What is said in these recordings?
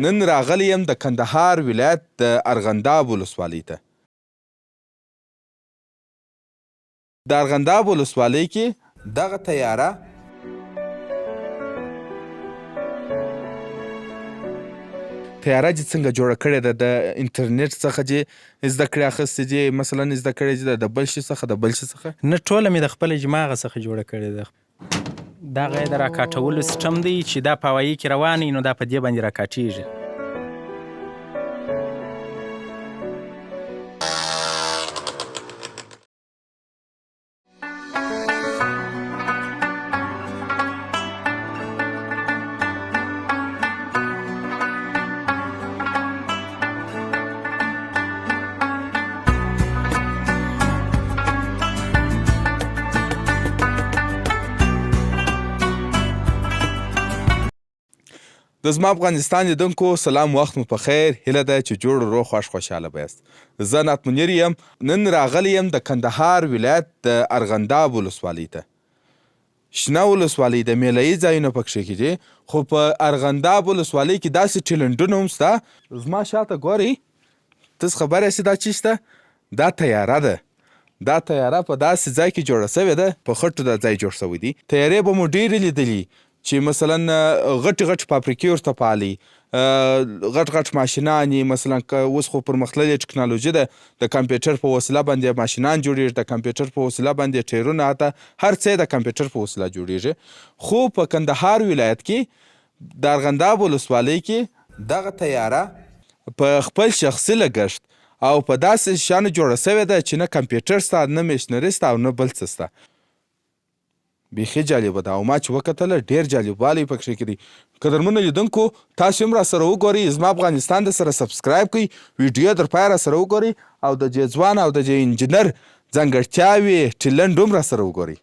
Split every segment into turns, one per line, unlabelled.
نن راغلی یم د کندهار ولایت د ارغنداب ولسوالۍ ته. د ارغنداب ولسوالۍ کې دغه تیاره چې څنګه جوړه کړې ده، د انټرنیټ څخه چې زده کړې اخیستې دي، مثلا زده کړې دي د بل شي څخه
نه، ټوله مې د خپل جماغه څخه جوړه کړې ده. دغه یې د راکاټولو سیسټم دی چې دا په هوایي کې روان وي، نو دا په دې باندې راکاټېږي.
د زما افغانستان لیدونکو سلام، وخت مو په خیر. هیله ده چې جوړ روغ خوښ خوشحاله به یاست. زه نعت منیر یم. نن راغلی یم د کندهار ولایت د ارغنداب ولسوالۍ ته. شنه ولسوالۍ د میله یي ځایونه پکښې کې دي، خو په ارغنداب ولسوالۍ کې داسې ټیلنټونه هم شته. زما شاته ګورئ، تاسو خبر یاست دا څه شته؟ دا تیاره ده. دا تیاره په داسې ځای کې جوړه سوې ده، په خټو دا ځای جوړ سوی دی. تیارې به مو ډېرې لیدلي چې مثلا غټ فابریکې ورته پالي، غټ ماشینان یې، مثلا اوس خو پرمختللې ټکنالوژي ده، د کمپیوټر په وسیله باندې ماشینان جوړېږي، د کمپیوټر په وسیله باندې ټیرونه، حتی هر څه د کمپیوټر په وسیله جوړېږي. خو په کندهار ولایت کې د ارغنداب ولسوالۍ کې دغه تیاره په خپل شخصي لګښت او په داسې شیانو جوړه سوې ده چې نه کمپیوټر شته، نه میشنري شته او نه بل څه شته. بیخي جالبه ده او ما چې وکتله ډېر جالبوالی پکښې کې دی. قدرمنو لیدونکو، تاسو هم راسره وګورئ، زما افغانستان د سره سبسکرایب کړئ، ویډیو در پای راسره وګورئ او د دې ځوان او د دې انجینر ځانګړتیاوې ټیلنټ هم راسره وګورئ.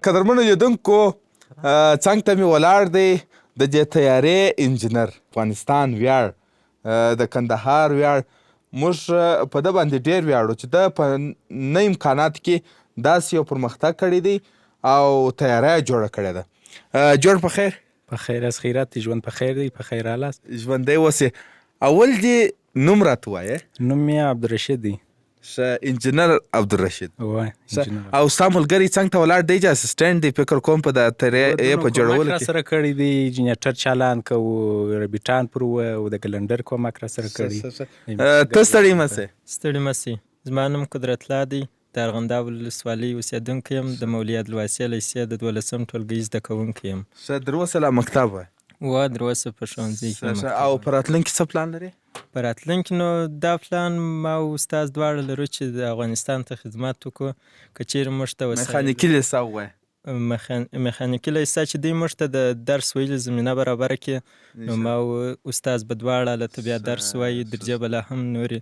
قدرمنو لیدونکو، څنګ ته مې ولاړ دی د دې طیارې انجینر، افغانستان ویاړ، د کندهار ویاړ. موږ په ده باندې ډېر ویاړو چې ده په نه امکاناتو کې داسې یو پرمختګ کړی دی او تیاره یې جوړه کړې ده. جوړ په خیر.
په خیر از خیرات دی، ژوند په خیر دی، په خیر حالاست.
ژوندی اوسې. اول دې نوم راته ووایه.
نوم مې عبدالرشید دی.
انجینر عبدالرشید.
وای
او ستا ملګری څنګ ته ولاړ دی چې اسسټنټ دی، فکر کوم په د طیارې په جوړولو کې
راسره کړی دی، جنریټر چالان کوو، ربیټان پر و او د ګلنډر کومک راسره کړی.
ته ستړی مه سې.
ستړي مه سئ. زما نوم قدرت الله دی، د ارغنداب ولسوالۍ اوسېدونکی یم، د مولوي عبدالواسع لیسې د 12م ټولګي زده کوونکی یم.
ښه، در اوسه لا مکتب وای؟
در اوسه په ښوونځي کې.
او په راتلونکي څه پلان لرې؟
په راتلونکي نو دا پلان ما او استاد دواړه لرو چې د افغانستان ته خدمت وکړو. که چیرې موږ ته
میخانیکي لیسه ووایه.
میخانیکي لیسه چې دوی موږ ته د درس ویلو زمینه برابره کړي، نو ما او استاد به دواړه هلته بیا درس وایي، درجه به لا هم نورې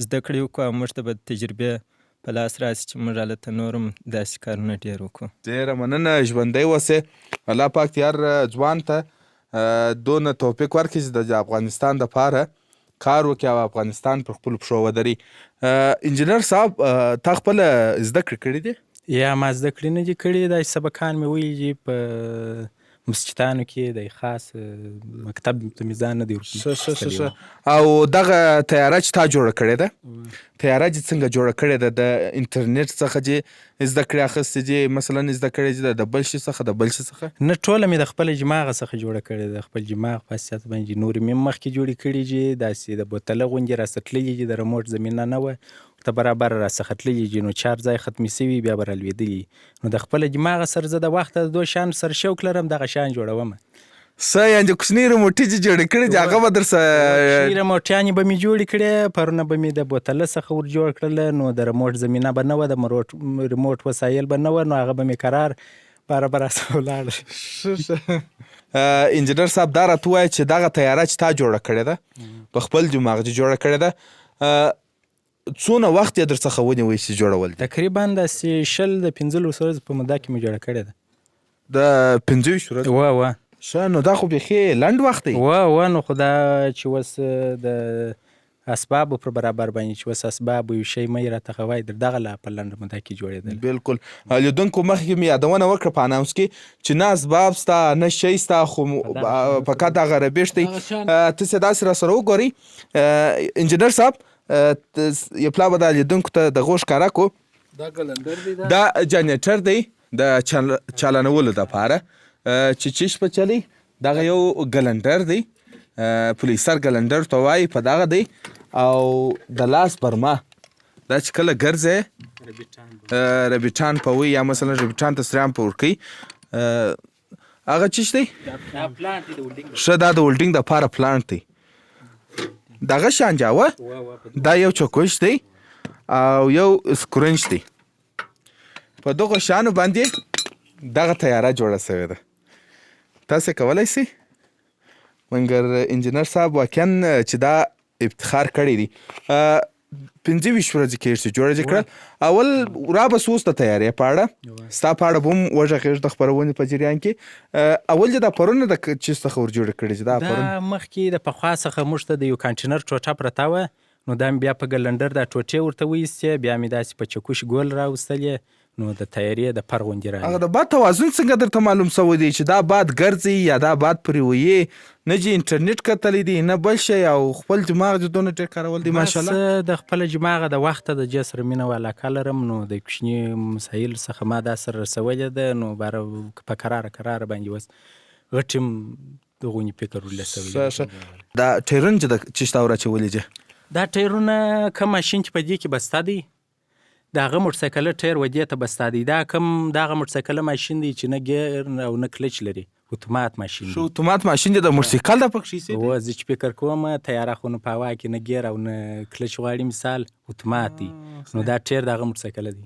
زده کړې وکړو او موږ ته به تجربې په لاس راسي چې موږ هلته نور هم داسې کارونه ډېر وکړو.
ډېره مننه، ژوندی اوسې. الله پاک دې هر ځوان ته دونه توفیق ورکړي چې د افغانستان دپاره کار وکړي او افغانستان پر خپلو پښو ودري. انجینر صاحب، تا خپله زده کړې کړي دي؟
یا ما زده کړې نه دي کړي، دا سبقان مې ویلي دي په مسجدانو کې، د خاص مکتب ته مې ځان نه دی ورکړی.
او دغه تیاره چې تا جوړه کړې ده، تیاره چې څنګه جوړه کړې ده، د انټرنیټ څخه چې زده کړې اخیستې دي، مثلا زده کړې دي د بل شي څخه د بل شي څخه؟
نه، ټوله مې د خپل جماغه څخه جوړه کړې ده. خپل جماغ په اساس باندې نورې مې مخکې جوړې کړي دي، داسې د بوتله غوندې راسره تللي دي، د رموټ زمینه نه وه ورته برابر راڅخه تللي دي، نو چارج ځای ختمې سوي بیا به رالوېدلي. نو د خپله جماغه سره زه د وخته د دو شیانو سره شوق لرم، دغه شیان جوړومه.
څه یعنې کوچنۍ رموټي چې جوړې کړې دي هغه به در
کوچنۍ رموټیانې به مې جوړې کړې، پرونه به مې د بوتله څخه ور جوړ کړله، نو د رموټ زمینه به نه وه، د رموټ وسایل به نه وه، نو هغه به مې قرار برابر راسره ولاړ.
انجینر صاحب، دا راته ووایه چې دغه تیاره چې تا جوړه کړې ده، په خپل دماغ چې جوړه کړې ده، څونه وخت یې در څخه ونیوی چې جوړول دي؟
تقریبا داسې 20 د 15 ورځو په موده کې مې جوړه کړې ده.
د 25 ورځې؟
وا
ښه، نو دا خو بیخي لنډ وخت دی.
وا نو خو دا چې اوس د اسبابو پر برابر باندې چې اوس اسباب یو شی مې راته وایي در دغه لا په لنډه موده کې جوړېدل.
بالکل. لیدونکو مخکې مې یادونه وکړه په اناونس کې چې نه اسباب ستا نه شی ستا، خو فقط دغه ربیش دی. تاسې داسې راسره وګورئ انجینر صاحب، یو پلا به دا لیدونکو ته دغه ښکاره کړو.
دا ګلنډر دی،
دا جنریټر دی د چالانولو دپاره چې چیش په چلی. دغه یو ګلنډر دی، پولیسر ګلنډر ته وایي، په دغه دی. او د لاس برما دا چې کله ګرځې ربیټان په وی، یا مثلا ربیټان ته سریان په ورکوي، هغه چیش دی؟ ښه، دا د ولډینګ دپاره پلانټ دی. دغه شانجاوه دا یو چکش دی او یو سکرنچ دی. په دغه شانو باندې دغه تیاره جوړه سوې ده. تاسې کولی سئ مګر انجینر صاحب واقعا چې دا افتخار کړی دی. 25 ورځې کېږي چې جوړه دې کړل. اول رابس اوس د تیارې په اړه ستا په اړه به هم وږغېږو د خپرونې په جریان کې. اول دې دا پرونه د چیز څخه ور جوړه کړې چې دا پرون؟
دا مخکې د پخوا څخه موږ ته د یو کانټینر ټوټه پرته وه، نو دا مې بیا په ګلنډر دا ټوټې ورته وایستې، بیا مې داسې په چکش ګول راوستلې، نو د تیارې د پر غوندې راغی.
هغه د باد توازن څنګه درته معلوم سوی دی چې دا باد ګرځي یا دا باد پرې ویې؟ نه چې انټرنیټ کتلی دی نه بل شی، او خپل دماغ دې دونه ډېر کارول دی ماشاءالله.
بس د خپل دماغ د وخته د جې سره مینه او علاقه لرم، نو د کوچني مسایل څخه ما دا سره رسولې ده، نو باره په کراره باندې اوس غټ یم دغونې فکر ورله سوی.
دا ټیرون چې د چیشته وراچولي دي،
دا ټیرونه کوم ماشین چې په دې کې بسته دی، د هغه موټرسایکل ټیر ودې ته بسته دی. دا کوم دغه موټرسایکل ماشین دی چې نه ګیر او نه کلچ لري، اتومات ماشین دی.
اتومات ماشین دی د موټرسایکل د پکښې سي دی؟
و زه چې فکر کوم تیاره خو نه په هوا کې نه ګیر او نه کلچ غواړي، مثال اتومات دی. نو دا ټیر دغه موټرسایکل دی.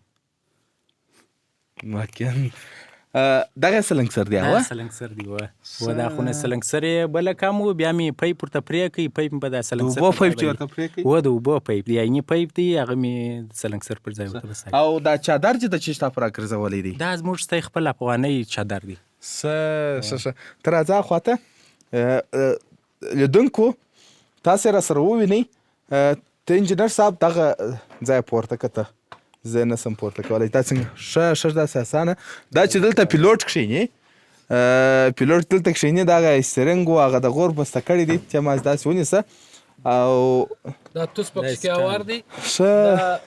واقعا دغه سلنګسر دی؟
دا سلنګسر دی. و دا خو نه سلنګسر یې بله کم و، بیا مې پیپ ورته پرې کړئ. پیپ مې په دا سلنګسر
د اوبو پیپ چې ورته پرې کړئ؟
و د اوبو پیپ دی، عیني پیپ دی، هغه مې د سلنګسر پر ځای ورته بسایي.
او دا چادر چې د چیشته پر راګرځولی دی،
دا زموږ ستی خپل افغانۍ چادر دی.
ښه ته راځه خواته. لیدونکو تاسې راسره ووینئ، ته انجینر صاحب دغه ځای پورته کته، زه یې نسم پورته کولی. دا څنګه ښه داسې اسانه دا چې دلته پیلوټ کښېني، پیلوټ دلته کښېني، دغه سرنګ و هغه د غور بسته کړی دی چې ما داسې ونیسه. او
دا توس پکې کې اوار دی،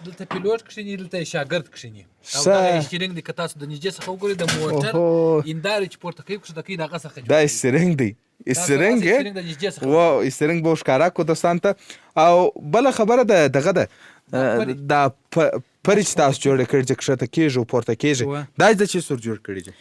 دلته پیلوټ کښېني، دلته شاګرد کښېني، او دغه سټیرینګ دی. که تاسو د نږدې څخه وګورئ د موټر هندارې چې پورته کوي کښته کوي، د هغه څخه
دا سټیرینګ دی. سټیرینګ و سټیرینګ به ښکاره کړو دوستانو ته. او بله خبره دغه ده، دا پرې چې تاسو جوړه کړي چې کښته کېږي او پورته کېږي، دا د څه سره جوړ کړي دي؟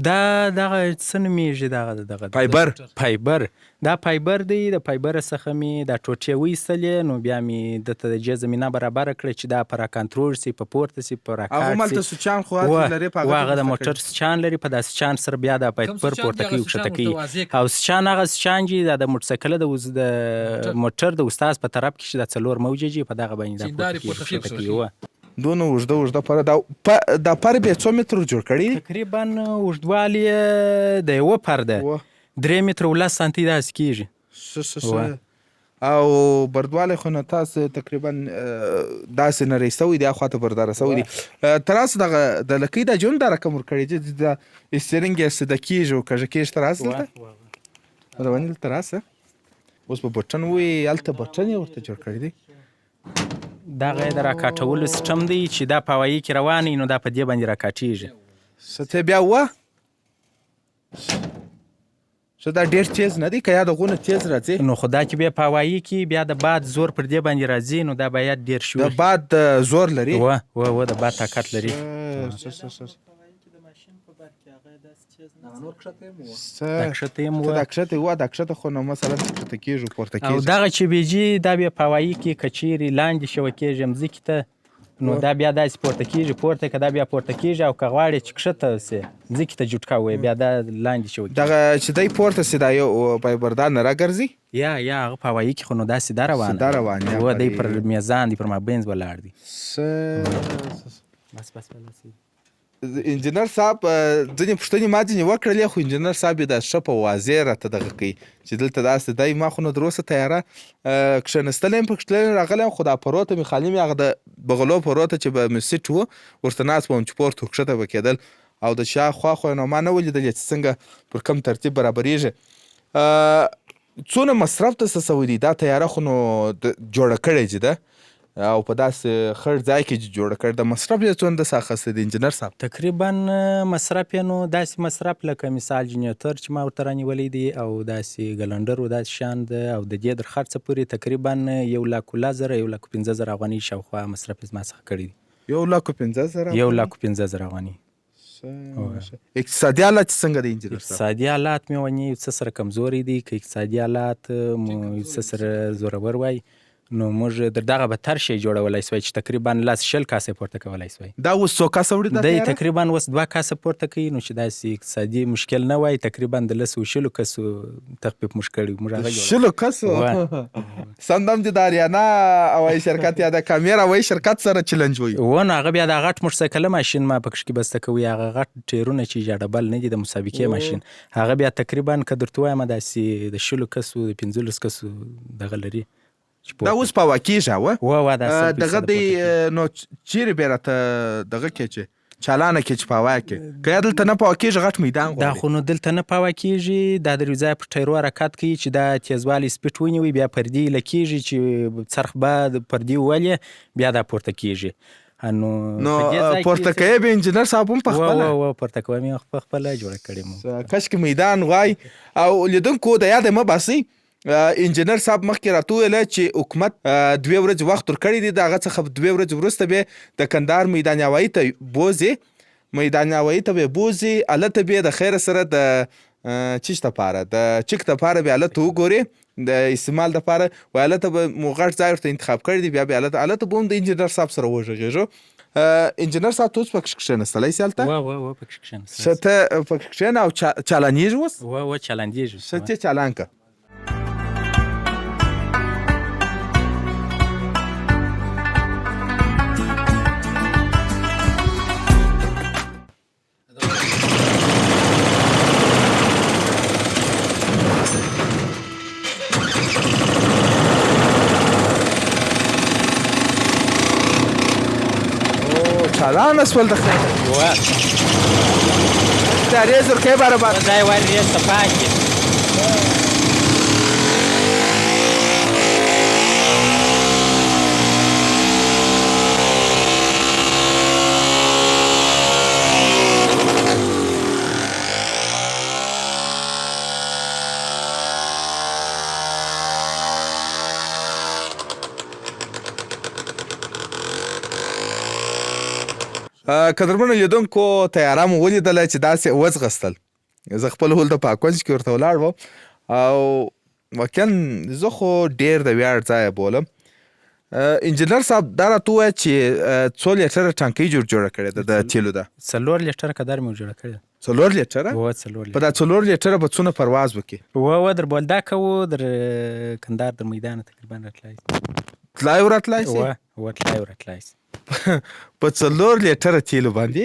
دا دغه څه نومېږي، دغه
فایبر.
دا فایبر دی. د فایبر څخه مې دا ټوټې وایستلې، نو بیا مې دته د جې زمینه برابره کړه چې دا په راکنټرول سي، په پورته سي، په راکاټ سي.
هغه مالته سوچان خو لري، په
هغه د موټر سوچان لري، په دا سوچان سره بیا دا فایبر پورته کوي او کښته کوي. او سوچان هغه سوچان چې د موټرسایکل د موټر د استاز په طرف کې چې دا 4 موجه دي، په دغه باندې دا پورته کوي.
دونه اوږده پره دا پر بیا څو متره جوړ کړي؟
تقریبا اوږدوالی د یوه پر ده 3 متره و 10 سانتي داسې کېږي.
او بردوالی خو نه تاسو تقریبا داسې نری سوی دی، اخواته برداره سوی دی. تراس دغه د لکۍ دا جون دا رقم ورکړی چې د استرینګ یې سده کېږي او کږه کېږي. تراس دلته رواني دلته راسه، اوس په بټن وایي، هلته بټن یې ورته جوړ کړی دی.
دغه د راکاټولو سیسټم دی چې دا په هوایي کې روان وي، نو دا په دې باندې راکاټېږي.
ته بیا ووه ښه دا ډېر تیز نه دی، که یا د غونه تیز راځي،
نو خو دا چې بیا په هوایي کې بیا د باد زور پر دې باندې راځي، نو دا باید ډېر شي.
د باد زور لري؟
و د باد طاقت لري.
دا کښته خو نو مثلا کښته کېږي پورته کېږي.
او دغه چې بیجي دا بیا په هوایي کې که چیرې لاندې شوه کېږي مځکې ته، نو دا بیا داسې پورته کېږي، پورته که دا بیا پورته کېږي او که غواړې چې کښته سې ځمکې ته جوټکا ووایې بیا دا لاندې شي وکړي.
دغه چې دی پورته سي دا یو پایبردار نه راګرځي
یا هغه په هوایي کې خو نو دا سیده روانه
سیده روان یا
و دی پر میزان دی پر مابینځ ولاړ دی. بس
انجینر صاحب ځینې پوښتنې ما ځینې وکړلې خو انجینر صاحب یې دا ښه په واضح راته دغه کوي چې دلته داسې دی. ما خو نو تر اوسه تیاره کښېنستلی یم پکښې تللی راغلی یم خو دا پروته مې خالي مې هغه د بغلو پروته چې به مې سیټ و ورته ناست وم چې پورته ورکښته به کېدل او د شا خوا خو نو ما نه ولیدلې چې څنګه پر کوم ترتیب برابرېږي. څونه مصرف ته څه سوی دی دا تیاره خو نو جوړه کړې چې ده او په داسې خړ ځای کې جوړه کړې ده مصرف یې څونه داسې اخیستی دی انجینر صاحب؟
تقریبا مصرف یې نو داسې مصرف لکه مثال جنریټر چې ما ورته رانیولی دی او داسې ګلنډر و داسې شیان ده او د دې در خرڅه پورې تقریبا 1,10,000 1,15,000 افغانۍ شاوخوا مصرف یې زما څخه کړی دی.
1,15,000
1,15,000 افغانۍ.
اقتصادي حالات څنګه دی انجینر صاحب؟
اقتصادي حالات مې ونی یو څه سره کمزوري دي که اقتصادي حالات مو یو څه سره زورور وای نو موږ در دغه بهتر شی جوړولی سوی چې تقریبا 100 کاسې پورته کولی سوی.
دا اوس څو کاسه وړي
دی تقریبا اوس 2 کاسه پورته کوي نو چې داسې اقتصادي مشکل نه وای تقریبا د 100 کسو تخفیف موږ کړی موږ هغه
100 کسو سمدم چې د اریانا هوایي شرکت یا د کامیر هوایي شرکت سره چلنج وي
و نو هغه بیا د غټ موټرسایکل ماشین ما پکښ کې بسته کوي هغه غټ ټیرونه چې جاډبل نه دي د مسابقې ماشین هغه بیا تقریبا که درته وایم داسې د 100 کسو د 15 کسو دغه لري.
دا اوس په هوا کېږي
و
دغه دی نو چیرې بیا راته دغه کې چې چالانه کې چې په هوا کې که یا دلته نه په هوا کېږي غټ میدان غواړي؟
دا خو نو دلته نه په هوا کېږي دا د یو ځای پر ټایرو حرکت کوي چې دا تیزوالی سپیډ ونیوي بیا پردې ایله کېږي چې څرخ به پردې وولې بیا دا پورته کېږي. نو
پورته کوي به انجینر صاحب هم په خپله
پورته کوي مې په خپله جوړه کړې مو
کشکې میدان غوای او لیدونکو د یاده مه باسئ انجینر صاحب مخکې راته وویله چې حکومت 2 ورځې وخت ورکړی دی د هغه څخه 2 ورځې وروسته بیا د کندهار میدان هوایي ته بوځي میدان هوایي ته به بوځي هلته بیا د خیره سره د چیش دپاره د چک دپاره بیا هلته وګورې د استعمال دپاره وایي هلته به مو غټ ځای ورته انتخاب کړی دی بیا هلته به هم د انجینر صاحب سره وغږېږو. انجینر صاحب ته اوس پکښې کښېنستلی سي هلته؟
پکښې کښېنستلی
ښه ته پکښې کښېنه او چالانېږي اوس؟
چالانېږي
ښه ته چالان که چالان اسول د خیر دا ریزر کې برابر
ځای وای ریز صفاکي
قدرمنو لیدونکو تیاره مو ولیدله چې داسې وځغستل زه خپل هول د پاکونج کې ورته ولاړ وم او واقعا زه خو ډېر د ویاړ ځای بولم. انجینر صاحب دا راته ووایه چې 2 لیټره ټانکۍ جوړه کړې ده د تیلو ده
4 لیټره قدر مې جوړه کړې
4 لیټره په دا 4 لیټره به څونه پرواز وکړي؟
در بولدک و در کندهار در میدان تقریبا راتلای
تلای ورتلای سي په 4 لیټره تیلو باندې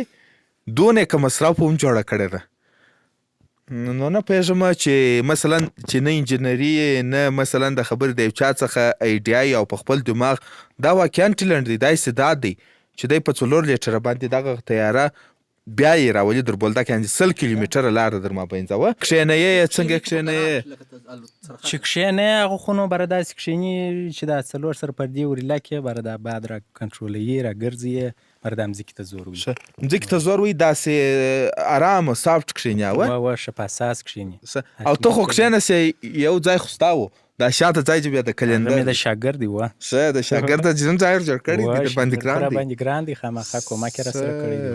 دونه که مصرف هم جوړه کړې ده نو نه پوهېږم چې مثلا چې نه انجینري نه مثلا د خبرې د یو چا څخه ایډیا او په خپل دماغ دا واقعا ټیلنټ دی دا استعداد دی چې دی په 4 لیټره باندې دغه تیاره بیا یې راولي در بولدک یعنې 100 کیلومتره لاره در مابینځ وه کښېنیې څنګه کښېنیې
چې کښېنې هغه خو نو بره داسې کښېني چې دا 4 سره پردې ورېله کې بره دا باد را کنټرولوي را ګرځي بره دا مځکې ته زور وي
مځکې ته زور وي داسې ارامه سافټ کښېني
ښه په اساس کښېني
او ته خو کښېنسې یو ځای خو ستا و دا شاته ځای چې بیا د کلندر
د شاګرد دی
ښه د شاګرد د ځینې ځای جوړ کړی دی در باندې
ګران دی خامخا کومک یې راسره کړی دی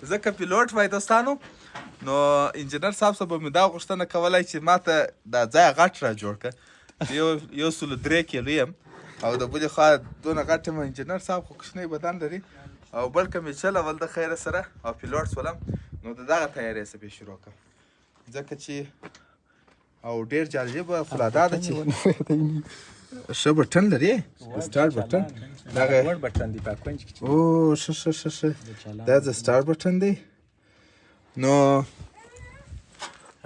زه که پیلوټ وای دوستانو نو انجینر صاحب څخه به مې دا غوښتنه کولی چې ما ته دا ځای غټ را جوړ کړه. 103 کیلو یم او د بلې خوا دونه غټ یم. انجینر صاحب خو کوچنی بدن لري او بل که مې چلول د خیره سره او پیلوټ شولم نو د دغه تیارۍ څخه به شروع کړم ځکه چې او ډېر جالبه خو لا دا ده چې ښه بټن لري سټارټ بټن دغه
بټن دی په کونج کې
او ښه دا د سټارټ بټن دی نو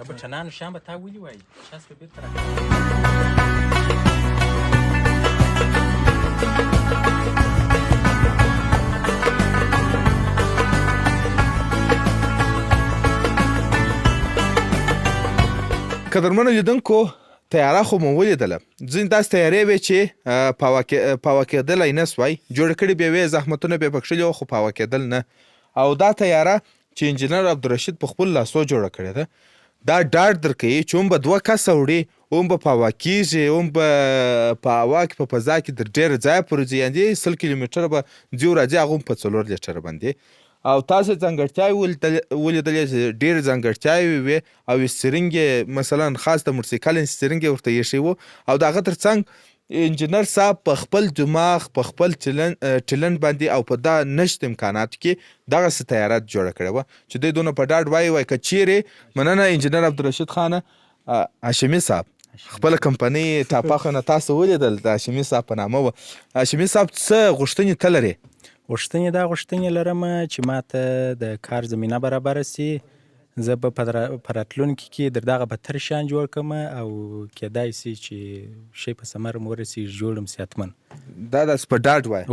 بټنانو شان به تا ولي وایي شاس به بیرته
قدرمنو لیدونکو تیاره خو مو ولیدله. ځینې داسې تیارې وې چې پاوه کېدلی نه سوای، جوړې کړې به وې، زحمتونه به یې پکښلي وو خو پاوه کېدل نه. او دا تیاره چې انجینر عبدالرشید په خپل لاسو جوړه کړې ده دا ډاډ درکوي چې هم به 2 کسه وړي، هم به په هوا کېږي، هم به په هوا کې په فضا کې تر ډېره ځایه پورې ځي، یعنې 100 کیلومتره به ځي او راځي، هغه هم په 4 لیټره باندې. او تاسو ځانګړتیاوې ولیدلې چې ډېرې ځانګړتیاوې وې او سټرینګ یې مثلا خاص د موټرسایکل سټرینګ یې ورته ایښی و او د هغه تر څنګ انجینر صاحب په خپل دماغ په خپل ټلنټ باندې او په دا نشت امکاناتو کې دغسې تیاره جوړه کړې وه چې دوی دونه په ډاډ وایي که چیرې مننه انجینر عبدالرشید خانه هاشمي صاحب خپله کمپنۍ ټاپه نه تاسو ولیدل د هاشمي صاحب په نامه وه. هاشمي صاحب څه غوښتنې ته لرې؟
غوښتنې دا غوښتنې لرم چې ما ته د کار زمینه برابره سي، زه به په راتلونکي کې در دغه بدتر شیان جوړ کړم او کیدای سي چې شی په ثمر م ورسېږي جوړ م سي حتمن.
دا داسې په ډاډ وایه؟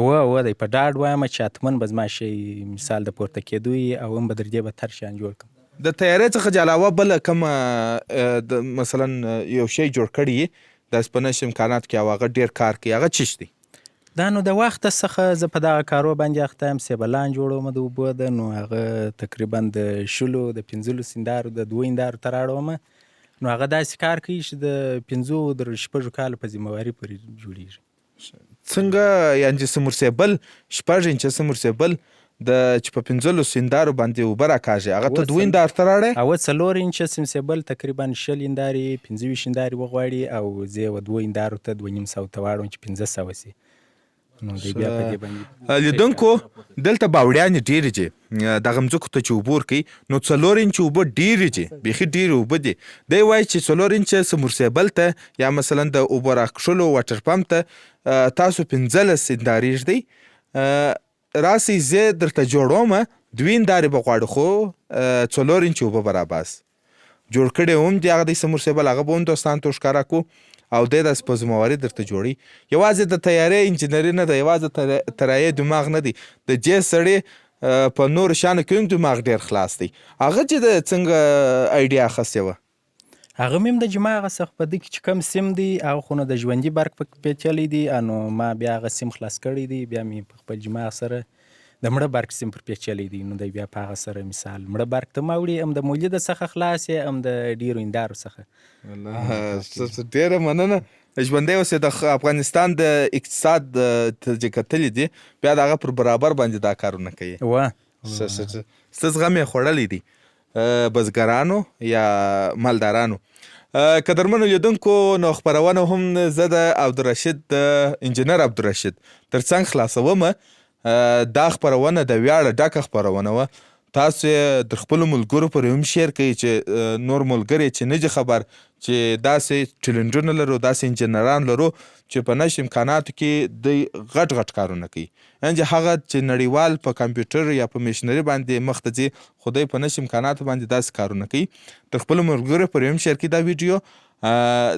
دی په ډاډ وایم چې حتمن به زما شی مثال د پورته کېدو وي او هم به در دې بدتر شیان جوړ کړم.
د تیارې څخه علاوه بله کومه مثلا یو شی جوړ کړي یې داسې په نشي امکاناتو کې او هغه ډېر کار کوي، هغه څه دی؟
دا نو د وخت څخه زه په دغه کارو باندې اخته یم. سیبلان جوړوم د اوبو ده، نو هغه تقریبا د 15 هندارو د 2 هندارو ته راړوم. نو هغه داسې کار کوي چې د 5 کالو په ذمهواري پورې جوړیږي.
څنګه یعنې سمرسیبل 6 انچه سمرسیبل چې په 15 هندارو باندې اوبه راکاږي هغه ته 2 هندارو ته راړی؟
او 4 انچه سمرسیبل تقریبا 20 هندارې 25 هندارې وغواړي او زه یې 2 هندارو ته 2.5 ته واړوم چې 500 سي.
لیدونکو دلته باوړیانې ډېرې دي، دغه مځکو ته چې اوبه ورکوي نو 4 انچه اوبه ډېرې دي، بیخي ډېرې اوبه دي. دی وایي چې 4 انچه سمرسیبل ته یا مثلا د اوبه راکښلو واټر پمپ ته تاسو 15 هندارې ږدئ. راسئ زه درته جوړوم 2 هندارې به غواړو خو 4 انچه اوبه به راباس. جوړ کړی هم دی هغه د سمرسیبل، هغه به هم دوستانو ته ښکاره کړو او دی داسې په ذمهواري درته جوړي. یوازې د تیارې انجینري نه ده، یوازې طرایې دماغ نه دی، د دې سړي په نورو شیانو کې هم دماغ ډېر خلاص دی. هغه چې د څنګه ایډیا اخیستې وه؟
هغه مې هم د دماغ څخه په دې کې چې کوم سیم دی هغه خو نو د ژوندي برق پکې پیچلی دی، نو ما بیا هغه سیم خلاص کړی دی، بیا مې په خپل دماغ سره د مړه برق سیم پر پیچلی دی، نو دی بیا په هغه سره مثال مړه برق ته ما وړي، هم د مولد څخه خلاص یې هم د ډېرو هندارو څخه.
ډېره مننه. ژوندی اوسې. د افغانستان د اقتصاد چې کتلي دي بیا د هغه پر برابر باندې دا کارونه کوي. څه زغم یې خوړلی دی بزګرانو یا مالدارانو. قدرمنو لیدونکو نو خپرونه هم زه د عبدالرشید د انجینر عبدالرشید تر څنګ خلاصوم. دا خپرونه د ویاړه ډکه خپرونه وه. تاسو یې د خپلو ملګرو پورې هم شیر کوئ چې نور ملګري چې نه دي خبر چې داسې ټلنټونه لرو، داسې انجینران لرو چې په نش امکاناتو کې دوی غټ غټ کارونه کوي. یعنې هغه چې نړیوال په کمپیوټر یا په میشنري باندې مخ ته ځي خو دوی په نش امکاناتو باندې داسې کارونه کوي. د خپلو ملګرو پورې هم شیر کوي دا ویډیو.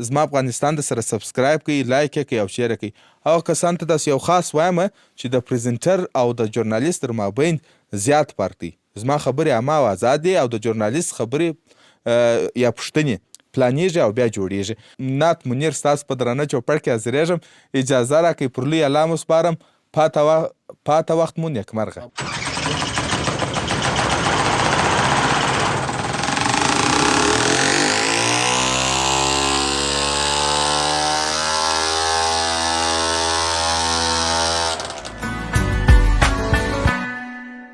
زما افغانستان د سره سبسکرایب کړئ، لایک یې کړئ او شیر یې کړئ. هغه کسانو ته داسې یو خاص وایم چې د پریزنټر او د ژورنالیست تر مابین زیات فرق دی. زما خبرې عامه او آزاد دي او د ژورنالیست خبرې یا پوښتنې پلانیږي او بیا جوړیږي. نعت منیر ستاسو په درانه چوپړ کې حاضرېږم. اجازه راکړئ پر لوی الله مو سپارم. پاته وخت مو نیکمرغه.